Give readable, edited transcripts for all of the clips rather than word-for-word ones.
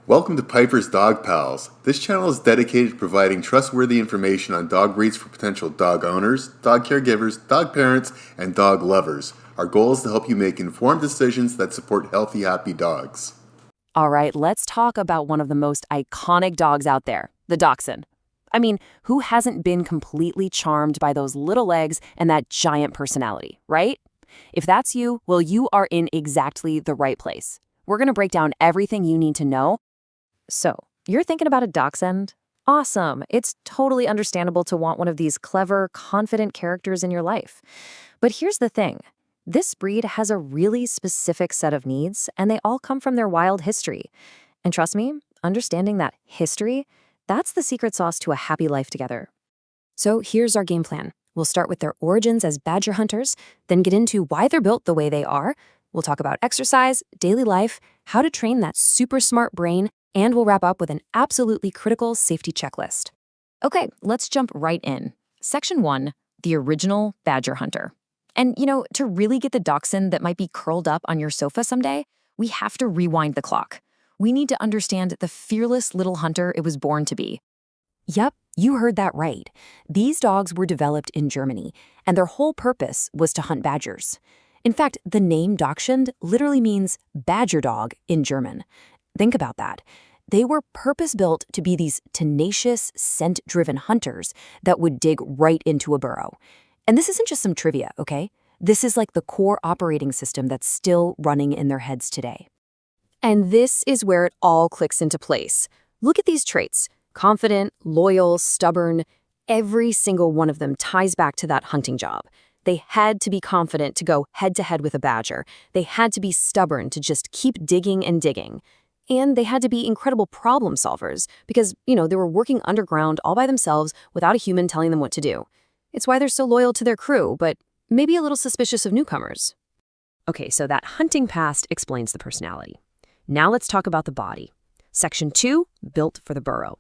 Welcome to Piper's Dog Pals. This channel is dedicated to providing trustworthy information on dog breeds for potential dog owners, dog caregivers, dog parents, and dog lovers. Our goal is to help you make informed decisions that support healthy, happy dogs. All right, let's talk about one of the most iconic dogs out there, the Dachshund. I mean, who hasn't been completely charmed by those little legs and that giant personality, right? If that's you, well, you are in exactly the right place. We're going to break down everything you need to know. So, you're thinking about a Dachshund? Awesome. It's totally understandable to want one of these clever, confident characters in your life. But here's the thing. This breed has a really specific set of needs, and they all come from their wild history. And trust me, understanding that history, that's the secret sauce to a happy life together. So here's our game plan. We'll start with their origins as badger hunters, then get into why they're built the way they are. We'll talk about exercise, daily life, how to train that super smart brain, and we'll wrap up with an absolutely critical safety checklist. Okay, let's jump right in. Section 1, the original badger hunter. And, to really get the Dachshund that might be curled up on your sofa someday, we have to rewind the clock. We need to understand the fearless little hunter it was born to be. Yep, you heard that right. These dogs were developed in Germany, and their whole purpose was to hunt badgers. In fact, the name Dachshund literally means badger dog in German. Think about that. They were purpose-built to be these tenacious, scent-driven hunters that would dig right into a burrow. And this isn't just some trivia, okay? This is like the core operating system that's still running in their heads today. And this is where it all clicks into place. Look at these traits. Confident, loyal, stubborn. Every single one of them ties back to that hunting job. They had to be confident to go head-to-head with a badger. They had to be stubborn to just keep digging and digging. And they had to be incredible problem solvers because, they were working underground all by themselves without a human telling them what to do. It's why they're so loyal to their crew, but maybe a little suspicious of newcomers. Okay, so that hunting past explains the personality. Now let's talk about the body. Section 2, built for the burrow.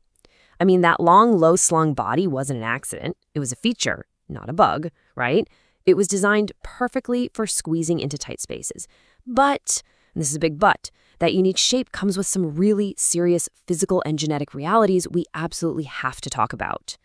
I mean, that long, low-slung body wasn't an accident. It was a feature, not a bug, right? It was designed perfectly for squeezing into tight spaces. But, and this is a big but, that unique shape comes with some really serious physical and genetic realities we absolutely have to talk about.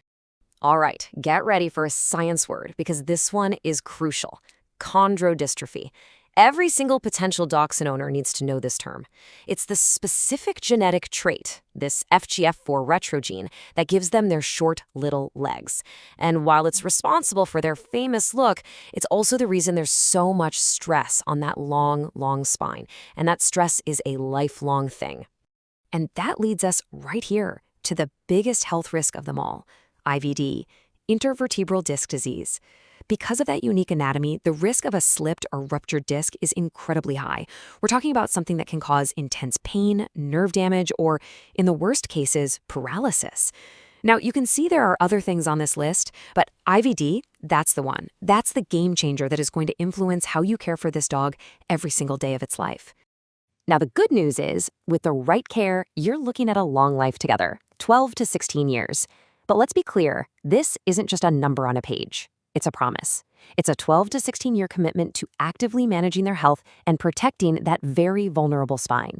All right, get ready for a science word because this one is crucial. Chondrodystrophy. Every single potential Dachshund owner needs to know this term. It's the specific genetic trait, this FGF4 retrogene, that gives them their short little legs. And while it's responsible for their famous look, it's also the reason there's so much stress on that long, long spine. And that stress is a lifelong thing. And that leads us right here to the biggest health risk of them all, IVD, intervertebral disc disease. Because of that unique anatomy, the risk of a slipped or ruptured disc is incredibly high. We're talking about something that can cause intense pain, nerve damage, or, in the worst cases, paralysis. Now, you can see there are other things on this list, but IVD, that's the one. That's the game changer that is going to influence how you care for this dog every single day of its life. Now, the good news is, with the right care, you're looking at a long life together, 12 to 16 years. But let's be clear, this isn't just a number on a page. It's a promise. It's a 12 to 16-year commitment to actively managing their health and protecting that very vulnerable spine.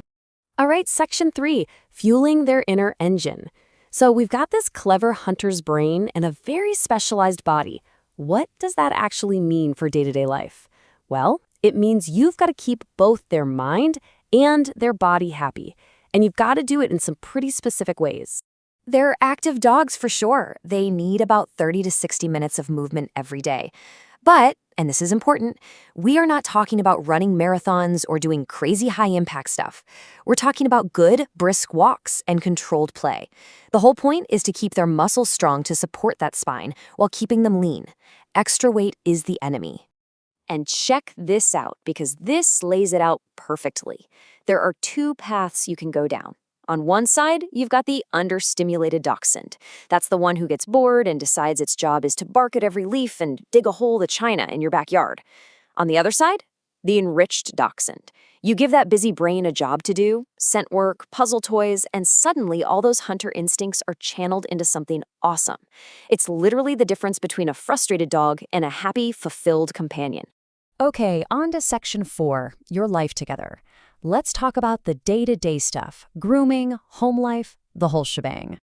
All right, Section 3, fueling their inner engine. So we've got this clever hunter's brain and a very specialized body. What does that actually mean for day-to-day life? Well, it means you've got to keep both their mind and their body happy. And you've got to do it in some pretty specific ways. They're active dogs for sure. They need about 30 to 60 minutes of movement every day. But, and this is important, we are not talking about running marathons or doing crazy high-impact stuff. We're talking about good, brisk walks and controlled play. The whole point is to keep their muscles strong to support that spine while keeping them lean. Extra weight is the enemy. And check this out, because this lays it out perfectly. There are two paths you can go down. On one side, you've got the understimulated Dachshund. That's the one who gets bored and decides its job is to bark at every leaf and dig a hole to china in your backyard. On the other side, the enriched Dachshund. You give that busy brain a job to do, scent work, puzzle toys, and suddenly all those hunter instincts are channeled into something awesome. It's literally the difference between a frustrated dog and a happy, fulfilled companion. Okay, on to Section 4, your life together. let's talk about the day-to-day stuff: grooming, home life, the whole shebang.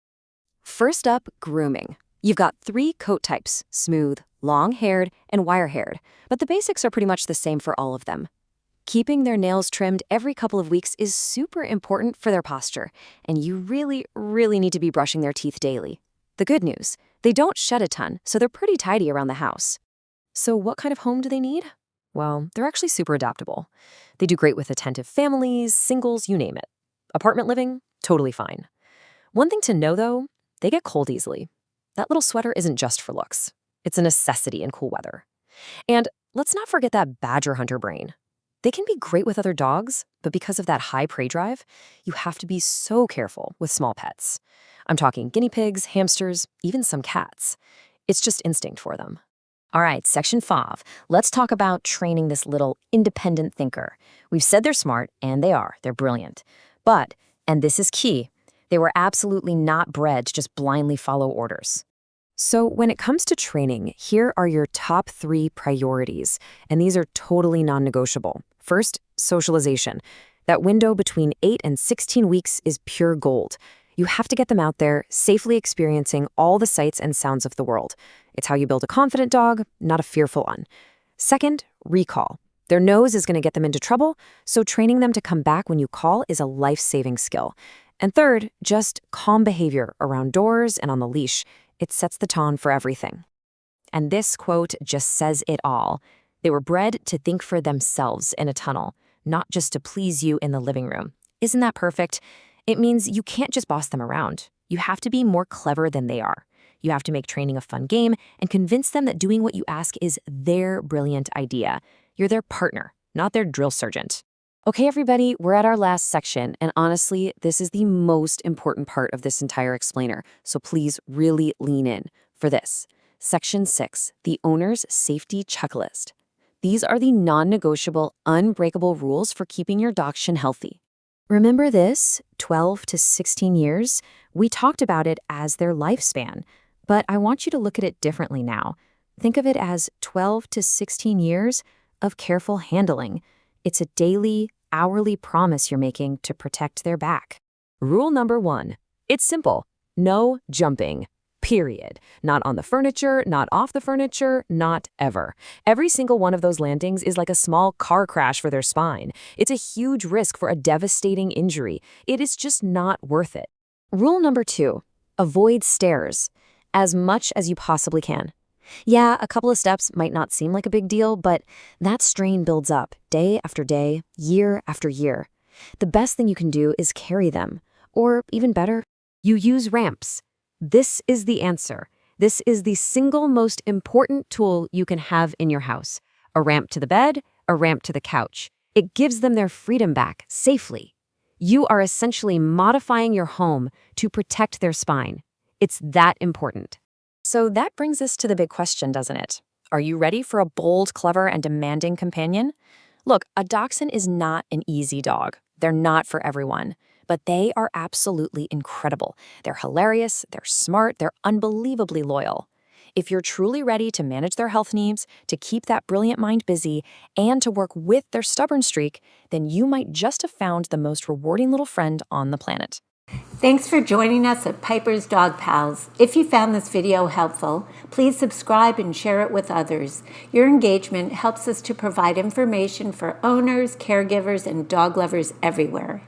First up, grooming. You've got 3 coat types: smooth, long-haired, and wire-haired, but the basics are pretty much the same for all of them. Keeping their nails trimmed every couple of weeks is super important for their posture, and you really, really need to be brushing their teeth daily. The good news, they don't shed a ton, so they're pretty tidy around the house. So what kind of home do they need? Well, they're actually super adaptable. They do great with attentive families, singles, you name it. Apartment living? Totally fine. One thing to know, though, they get cold easily. That little sweater isn't just for looks. It's a necessity in cool weather. And let's not forget that badger hunter brain. They can be great with other dogs, but because of that high prey drive, you have to be so careful with small pets. I'm talking guinea pigs, hamsters, even some cats. It's just instinct for them. All right, section 5. Let's talk about training this little independent thinker. We've said they're smart, and they are. They're brilliant. But, and this is key, they were absolutely not bred to just blindly follow orders. So when it comes to training, here are your top 3 priorities, and these are totally non-negotiable. First, socialization. That window between 8 and 16 weeks is pure gold. You have to get them out there, safely experiencing all the sights and sounds of the world. It's how you build a confident dog, not a fearful one. Second, recall. Their nose is going to get them into trouble, so training them to come back when you call is a life-saving skill. And third, just calm behavior around doors and on the leash. It sets the tone for everything. And this quote just says it all. They were bred to think for themselves in a tunnel, not just to please you in the living room. Isn't that perfect? It means you can't just boss them around. You have to be more clever than they are. You have to make training a fun game and convince them that doing what you ask is their brilliant idea. You're their partner, not their drill sergeant. Okay, everybody, we're at our last section, and honestly, this is the most important part of this entire explainer, so please really lean in for this. Section 6, the owner's safety checklist. These are the non-negotiable, unbreakable rules for keeping your Dachshund healthy. Remember this, 12 to 16 years? We talked about it as their lifespan, but I want you to look at it differently now. Think of it as 12 to 16 years of careful handling. It's a daily, hourly promise you're making to protect their back. Rule number 1. It's simple. No jumping. Period. Not on the furniture, not off the furniture, not ever. Every single one of those landings is like a small car crash for their spine. It's a huge risk for a devastating injury. It is just not worth it. Rule number 2. Avoid stairs as much as you possibly can. Yeah, a couple of steps might not seem like a big deal, but that strain builds up day after day, year after year. The best thing you can do is carry them. Or even better, you use ramps. This is the answer. This is the single most important tool you can have in your house. A ramp to the bed, a ramp to the couch. It gives them their freedom back safely. You are essentially modifying your home to protect their spine. It's that important. So that brings us to the big question, doesn't it? Are you ready for a bold, clever, and demanding companion? Look, a Dachshund is not an easy dog. They're not for everyone, but they are absolutely incredible. They're hilarious, they're smart, they're unbelievably loyal. If you're truly ready to manage their health needs, to keep that brilliant mind busy, and to work with their stubborn streak, then you might just have found the most rewarding little friend on the planet. Thanks for joining us at Piper's Dog Pals. If you found this video helpful, please subscribe and share it with others. Your engagement helps us to provide information for owners, caregivers, and dog lovers everywhere.